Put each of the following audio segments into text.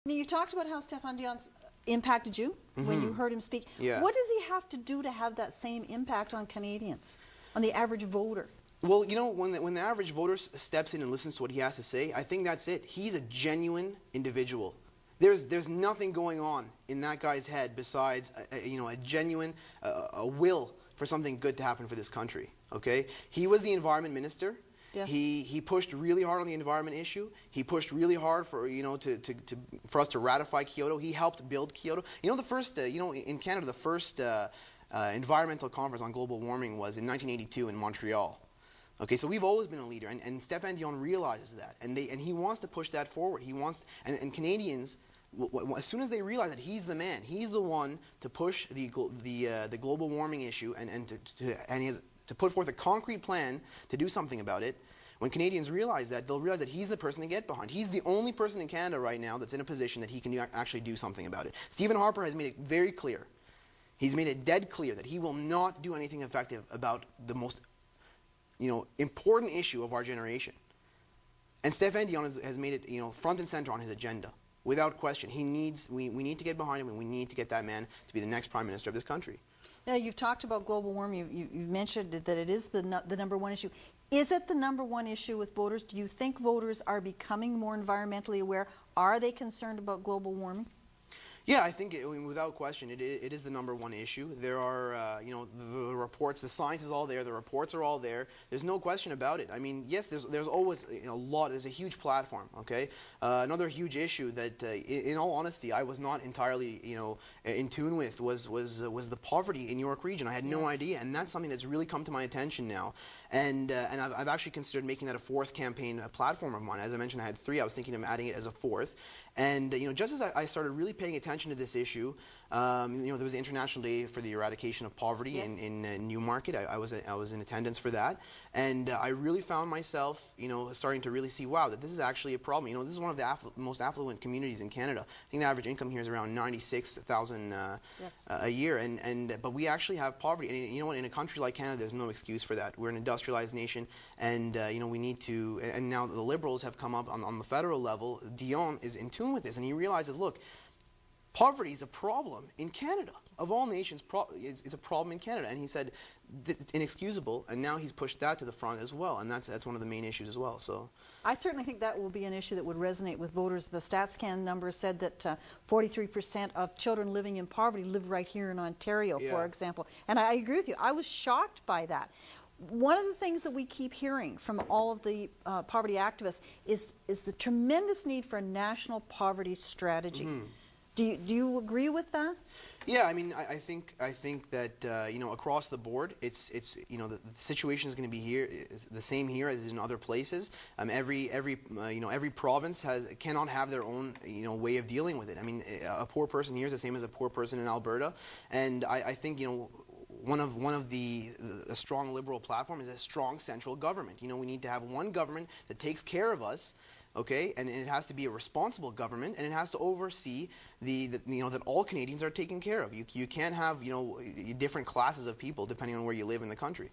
Now, you talked about how Stéphane Dion's impacted you when you heard him speak. Yeah. What does he have to do to have that same impact on Canadians, on the average voter? Well, you know, when the average voter steps in and listens to what he has to say, I think that's it. He's a genuine individual. There's nothing going on in that guy's head besides, a genuine a will for something good to happen for this country. Okay, he was the environment minister. Yes. He pushed really hard on the environment issue. He pushed really hard for for us to ratify Kyoto. He helped build Kyoto. You know, the first in Canada, the first environmental conference on global warming was in 1982 in Montreal. Okay, so we've always been a leader, and Stéphane Dion realizes that, and he wants to push that forward. He wants, and Canadians, as soon as they realize that he's the man, he's the one to push the global warming issue, and he has to put forth a concrete plan to do something about it. When Canadians realize that, they'll realize that he's the person to get behind. He's the only person in Canada right now that's in a position that he can actually do something about it. Stephen Harper has made it very clear. He's made it dead clear that he will not do anything effective about the most important issue of our generation. And Stéphane Dion has made it front and center on his agenda. Without question, we need to get behind him, and we need to get that man to be the next Prime Minister of this country. Now, you've talked about global warming. You mentioned that it is the number one issue. Is it the number one issue with voters? Do you think voters are becoming more environmentally aware? Are they concerned about global warming? Yeah, I think, without question, it is the number one issue. There are, the reports, the science is all there, the reports are all there. There's no question about it. I mean, yes, there's always there's a huge platform, okay? Another huge issue that, in all honesty, I was not entirely, in tune with was the poverty in York Region. I had no idea, and that's something that's really come to my attention now. And I've actually considered making that a fourth campaign platform of mine. As I mentioned, I had 3. I was thinking of adding it as a 4th. And just as I started really paying attention to this issue, there was the International Day for the Eradication of Poverty in Newmarket. I was in attendance for that, and I really found myself starting to really see, wow, that this is actually a problem. This is one of the most affluent communities in Canada. I think the average income here is around $96,000 a year, but we actually have poverty. And you know what? In a country like Canada, there's no excuse for that. We're an industrialized nation, and we need to. And now the Liberals have come up on the federal level. Dion is in tune with this, and he realizes, look, poverty is a problem in Canada. Of all nations, it's a problem in Canada. And he said it's inexcusable, and now he's pushed that to the front as well, and that's one of the main issues as well. So I certainly think that will be an issue that would resonate with voters. The StatsCan number said that 43% of children living in poverty live right here in Ontario, for example. And I agree with you. I was shocked by that. One of the things that we keep hearing from all of the poverty activists is the tremendous need for a national poverty strategy. Do you agree with that? Yeah, I mean, I think that across the board, it's the situation is going to be the same here as in other places. Every province cannot have their own way of dealing with it. I mean, a poor person here is the same as a poor person in Alberta, and I think one of the strong Liberal platform is a strong central government. We need to have one government that takes care of us. Okay, and it has to be a responsible government, and it has to oversee that all Canadians are taken care of. You can't have different classes of people depending on where you live in the country.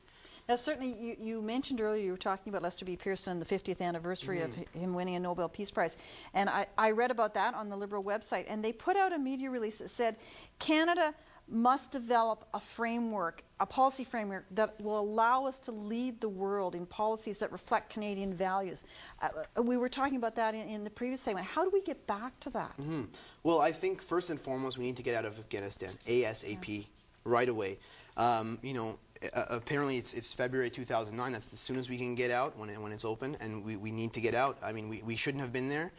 Now, certainly, you mentioned earlier, you were talking about Lester B. Pearson, the 50th anniversary of him winning a Nobel Peace Prize. And I read about that on the Liberal website, and they put out a media release that said Canada must develop a framework, a policy framework that will allow us to lead the world in policies that reflect Canadian values. We were talking about that in the previous segment. How do we get back to that? Well, I think first and foremost we need to get out of Afghanistan ASAP, right away. Apparently it's February 2009. That's as soon as we can get out when it's open, and we need to get out. I mean, we shouldn't have been there.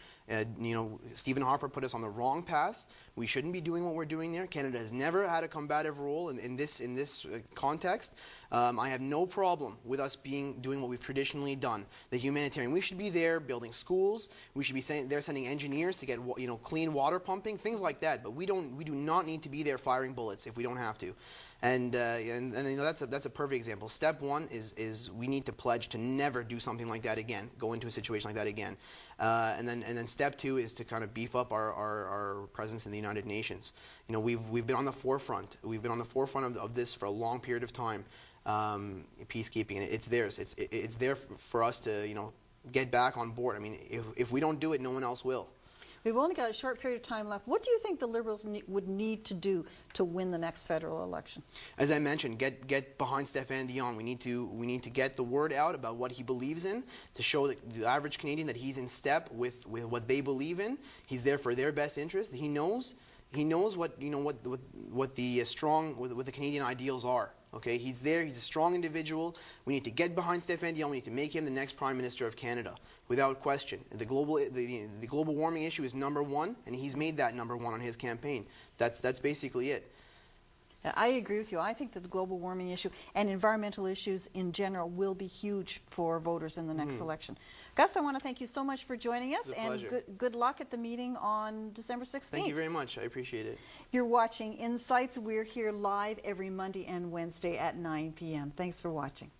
Stephen Harper put us on the wrong path. We shouldn't be doing what we're doing there. Canada has never had a combative role in this context. I have no problem with us doing what we've traditionally done, the humanitarian. We should be there building schools. We should be sending engineers to get clean water pumping, things like that. But we do not need to be there firing bullets if we don't have to. And that's a perfect example. Step one is we need to pledge to never do something like that again, go into a situation like that again. And then step two is to kind of beef up our presence in the United Nations. We've been on the forefront. We've been on the forefront of this for a long period of time. Peacekeeping, and it's theirs. It's there for us to get back on board. I mean, if we don't do it, no one else will. We've only got a short period of time left. What do you think the Liberals would need to do to win the next federal election? As I mentioned, get behind Stéphane Dion. We need to get the word out about what he believes in, to show the average Canadian that he's in step with what they believe in. He's there for their best interest. He knows what the Canadian ideals are. Okay, he's there. He's a strong individual. We need to get behind Stéphane Dion. We need to make him the next Prime Minister of Canada, without question. The global warming issue is #1, and he's made that #1 on his campaign. That's basically it. I agree with you. I think that the global warming issue and environmental issues in general will be huge for voters in the next election. Gus, I want to thank you so much for joining us, and good luck at the meeting on December 16th. Thank you very much. I appreciate it. You're watching Insights. We're here live every Monday and Wednesday at 9 p.m. Thanks for watching.